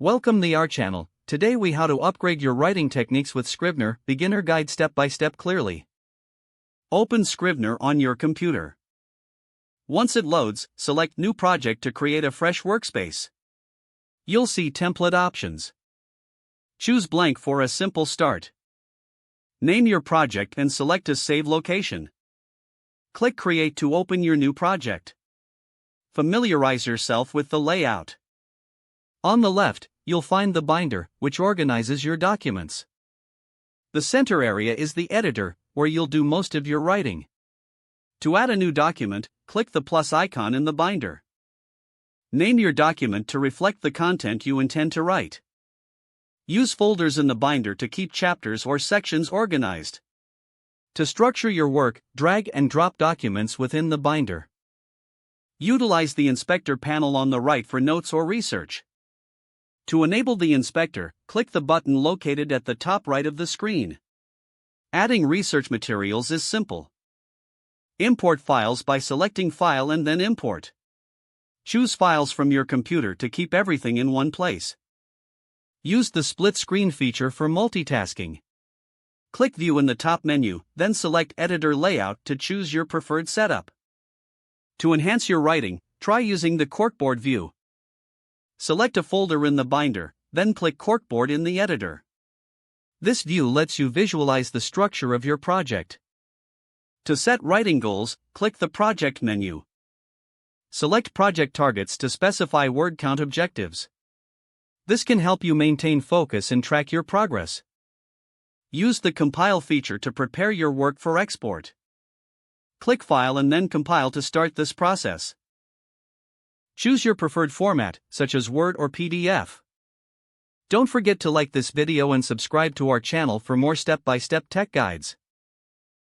Welcome to our channel. Today we how to upgrade your writing techniques with Scrivener, beginner guide step by step clearly. Open Scrivener on your computer. Once it loads, select New Project to create a fresh workspace. You'll see template options. Choose blank for a simple start. Name your project and select a save location. Click Create to open your new project. Familiarize yourself with the layout. On the left, you'll find the binder, which organizes your documents. The center area is the editor, where you'll do most of your writing. To add a new document, click the plus icon in the binder. Name your document to reflect the content you intend to write. Use folders in the binder to keep chapters or sections organized. To structure your work, drag and drop documents within the binder. Utilize the inspector panel on the right for notes or research. To enable the inspector, click the button located at the top right of the screen. Adding research materials is simple. Import files by selecting File and then Import. Choose files from your computer to keep everything in one place. Use the split screen feature for multitasking. Click View in the top menu, then select Editor Layout to choose your preferred setup. To enhance your writing, try using the corkboard view. Select a folder in the binder, then click Corkboard in the editor. This view lets you visualize the structure of your project. To set writing goals, click the Project menu. Select Project Targets to specify word count objectives. This can help you maintain focus and track your progress. Use the Compile feature to prepare your work for export. Click File and then Compile to start this process. Choose your preferred format, such as Word or PDF. Don't forget to like this video and subscribe to our channel for more step-by-step tech guides.